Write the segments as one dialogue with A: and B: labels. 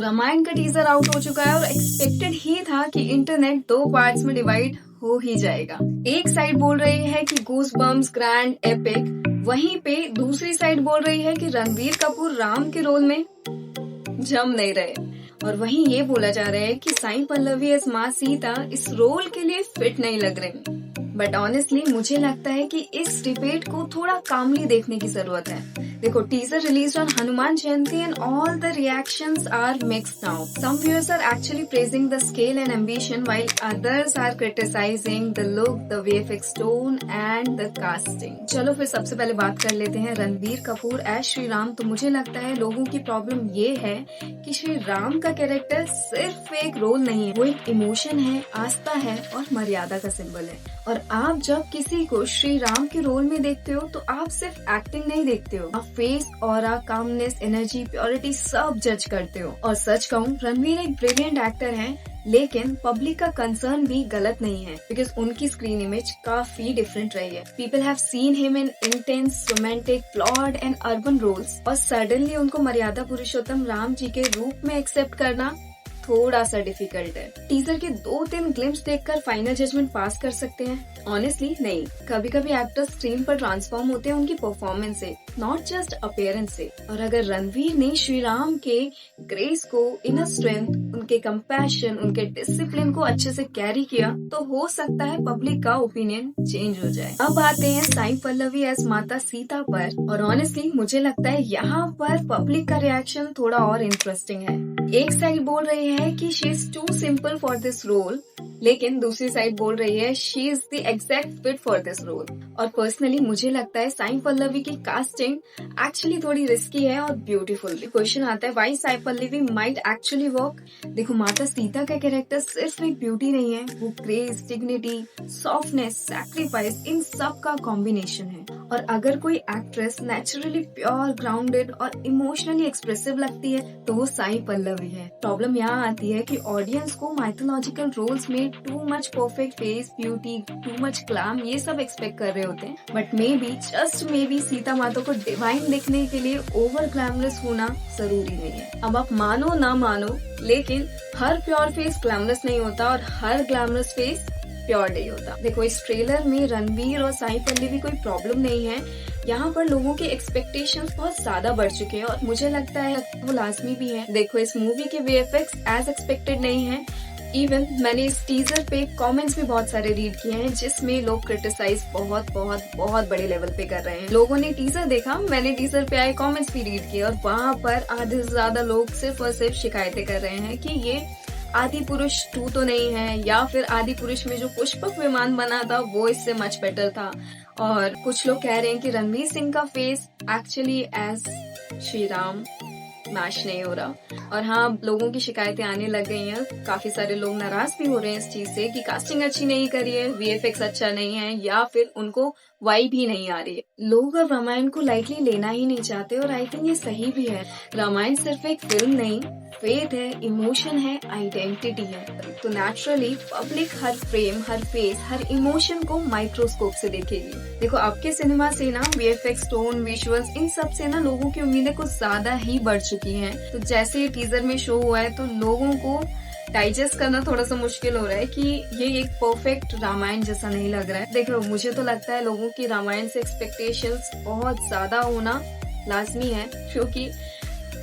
A: रामायण का teaser out हो चुका है और एक्सपेक्टेड ही था कि इंटरनेट दो पार्ट्स में डिवाइड हो ही जाएगा। एक साइड बोल रही है कि गूज बम्स ग्रैंड एपिक, वहीं पे दूसरी साइड बोल रही है कि रणबीर कपूर राम के रोल में जम नहीं रहे, और वहीं ये बोला जा रहा है कि साई पल्लवी एज माँ सीता इस रोल के लिए फिट नहीं लग रही। बट ऑनेस्टली मुझे लगता है कि इस डिबेट को थोड़ा कामली देखने की जरूरत है। देखो, teaser release on Hanuman Jayanti and all the reactions are mixed now. Some viewers are actually praising the scale and ambition while others are criticising the look, the VFX tone and the casting. चलो फिर सबसे पहले बात कर लेते हैं Ranbir Kapoor as Shri Ram. तो मुझे लगता है लोगों की प्रॉब्लम ये है कि श्री राम का कैरेक्टर सिर्फ एक रोल नहीं है, वो एक इमोशन है, आस्था है और मर्यादा का सिंबल है। और आप जब किसी को श्री राम के रोल में देखते हो तो आप सिर्फ एक्टिंग नहीं देखते हो, आप face, aura, calmness, energy, purity सब जज करते हो। और सच कहूँ, रणवीर एक ब्रिलियंट एक्टर है, लेकिन पब्लिक का कंसर्न भी गलत नहीं है, बिकॉज उनकी स्क्रीन इमेज काफी डिफरेंट रही है। People have seen him in intense, romantic, flawed and urban roles, और सडनली उनको मर्यादा पुरुषोत्तम राम जी के रूप में एक्सेप्ट करना थोड़ा सा डिफिकल्ट है। टीजर के 2-3 ग्लिम्स देखकर फाइनल जजमेंट पास कर सकते हैं? ऑनेस्टली नहीं। कभी कभी एक्टर्स स्क्रीन पर ट्रांसफॉर्म होते हैं उनकी परफॉर्मेंस से, नॉट जस्ट अपीयरेंस से। और अगर रणवीर ने श्री राम के ग्रेस को, इनर स्ट्रेंथ, उनके कंपैशन, उनके डिसिप्लिन को अच्छे से कैरी किया तो हो सकता है पब्लिक का ओपिनियन चेंज हो जाए। अब आते हैं साई पल्लवी एज माता सीता पर, और ऑनेस्टली मुझे लगता है यहाँ पर पब्लिक का रिएक्शन थोड़ा और इंटरेस्टिंग है। एक साइड बोल रही है कि she is too simple for this role, लेकिन दूसरी साइड बोल रही है she is the exact fit for this role. और पर्सनली मुझे लगता है साई पल्लवी की कास्टिंग एक्चुअली थोड़ी रिस्की है और ब्यूटीफुल। क्वेश्चन आता है why Sai Pallavi might actually work. देखो, माता सीता का कैरेक्टर सिर्फ एक ब्यूटी नहीं है, वो ग्रेस, डिग्निटी, सॉफ्टनेस, सैक्रिफाइस, इन सब का कॉम्बिनेशन है। और अगर कोई एक्ट्रेस नेचुरली प्योर, ग्राउंडेड और इमोशनली एक्सप्रेसिव लगती है तो वो साई पल्लवी है। प्रॉब्लम यहाँ आती है कि ऑडियंस को माइथोलॉजिकल रोल्स में too much perfect face, beauty, too much glam, ये सब एक्सपेक्ट कर रहे होते हैं। But may be, just may be, Sita माता को डिवाइन दिखने के लिए ओवर ग्लैमरस होना जरूरी नहीं है। अब आप मानो ना मानो, लेकिन हर प्योर फेस ग्लैमरस नहीं होता और हर ग्लैमरस फेस प्योर नहीं होता। देखो, इस ट्रेलर में रणबीर और साई पल्लवी कोई प्रॉब्लम नहीं है, यहाँ पर लोगों के एक्सपेक्टेशंस बहुत ज्यादा बढ़ चुके हैं और मुझे लगता है वो लाजमी भी है। देखो, इस मूवी के वीएफएक्स एज एक्सपेक्टेड नहीं है। इवन मैंने इस टीजर पे कमेंट्स भी बहुत सारे रीड किए हैं जिसमें लोग क्रिटिसाइज बहुत बहुत बहुत बड़े लेवल पे कर रहे हैं। लोगों ने टीजर देखा, मैंने टीजर पे आए कमेंट्स भी रीड किए, और वहाँ पर आधे से ज्यादा लोग सिर्फ और सिर्फ शिकायतें कर रहे हैं कि ये आदि पुरुष 2 तो नहीं है, या फिर आदि पुरुष में जो पुष्पक विमान बना था वो इससे मच बेटर था। और कुछ लोग कह रहे हैं कि रणवीर सिंह का face actually as Shri Ram match नहीं हो रहा। और हाँ, लोगों की शिकायतें आने लग गई हैं, काफी सारे लोग नाराज भी हो रहे हैं इस चीज से कि कास्टिंग अच्छी नहीं करी है, वीएफएक्स अच्छा नहीं है, या फिर उनको वाइब ही नहीं आ रही है। लोग अब रामायण को लाइटली लेना ही नहीं चाहते, और आई थिंक ये सही भी है। रामायण सिर्फ एक फिल्म नहीं, फेथ है, इमोशन है, आइडेंटिटी है। तो नेचुरली पब्लिक हर फ्रेम, हर फेस, हर इमोशन को माइक्रोस्कोप से देखेगी। देखो, आपके सिनेमा से ना वीएफएक्स, टोन, विजुअल्स, इन सब से ना लोगों की उम्मीदें कुछ ज्यादा ही बढ़ चुकी हैं। तो जैसे ये टीजर में शो हुआ है तो लोगों को डाइजेस्ट करना थोड़ा सा मुश्किल हो रहा है कि ये एक परफेक्ट रामायण जैसा नहीं लग रहा है। देखो, मुझे तो लगता है लोगों की रामायण से एक्सपेक्टेशंस बहुत ज्यादा होना लाजमी है, क्योंकि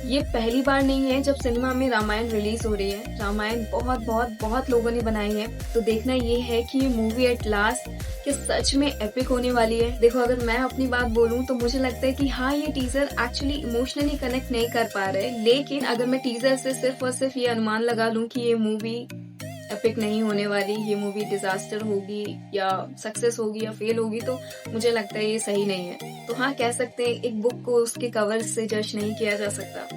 A: ये पहली बार नहीं है जब सिनेमा में रामायण रिलीज हो रही है। रामायण बहुत बहुत बहुत लोगों ने बनाई है, तो देखना ये है कि ये मूवी एट लास्ट कि सच में एपिक होने वाली है। देखो, अगर मैं अपनी बात बोलूं तो मुझे लगता है कि हाँ, ये टीजर एक्चुअली इमोशनली कनेक्ट नहीं कर पा रहे, लेकिन अगर मैं टीजर से सिर्फ और सिर्फ ये अनुमान लगा लूं कि ये मूवी एपिक नहीं होने वाली, ये मूवी डिजास्टर होगी या सक्सेस होगी या फेल होगी, तो मुझे लगता है ये सही नहीं है। तो हाँ, कह सकते हैं एक बुक को उसके कवर से जज नहीं किया जा सकता।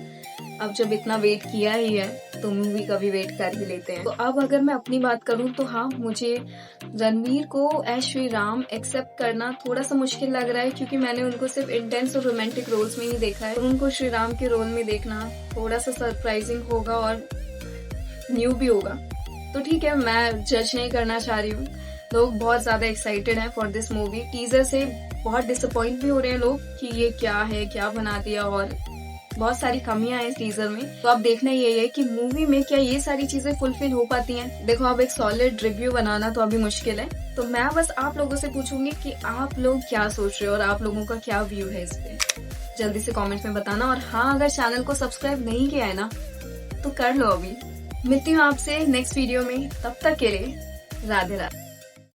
A: अब जब इतना वेट किया ही है तो मूवी का भी वेट कर ही लेते हैं। तो अब अगर मैं अपनी बात करूं तो हाँ, मुझे रणवीर को एज श्री राम एक्सेप्ट करना थोड़ा सा मुश्किल लग रहा है, क्योंकि मैंने उनको सिर्फ इंटेंस और रोमांटिक रोल्स में ही देखा है। उनको श्री राम के रोल में देखना थोड़ा सा सरप्राइजिंग होगा और न्यू भी होगा। तो ठीक है, मैं जज नहीं करना चाह रही हूँ। लोग बहुत ज्यादा एक्साइटेड हैं फॉर दिस मूवी। टीजर से बहुत डिसअपॉइंट भी हो रहे हैं लोग कि ये क्या है, क्या बना दिया, और बहुत सारी कमियां हैं इस टीजर में। तो अब देखना यही है कि मूवी में क्या ये सारी चीजें फुलफिल हो पाती हैं। देखो अब एक सॉलिड रिव्यू बनाना तो अभी मुश्किल है, तो मैं बस आप लोगों से पूछूंगी कि आप लोग क्या सोच रहे हो और आप लोगों का क्या व्यू है इस पे। जल्दी से कमेंट में बताना, और हाँ अगर चैनल को सब्सक्राइब नहीं किया है ना तो कर लो अभी। मिलती हूँ आपसे नेक्स्ट वीडियो में, तब तक के लिए राधे राधे।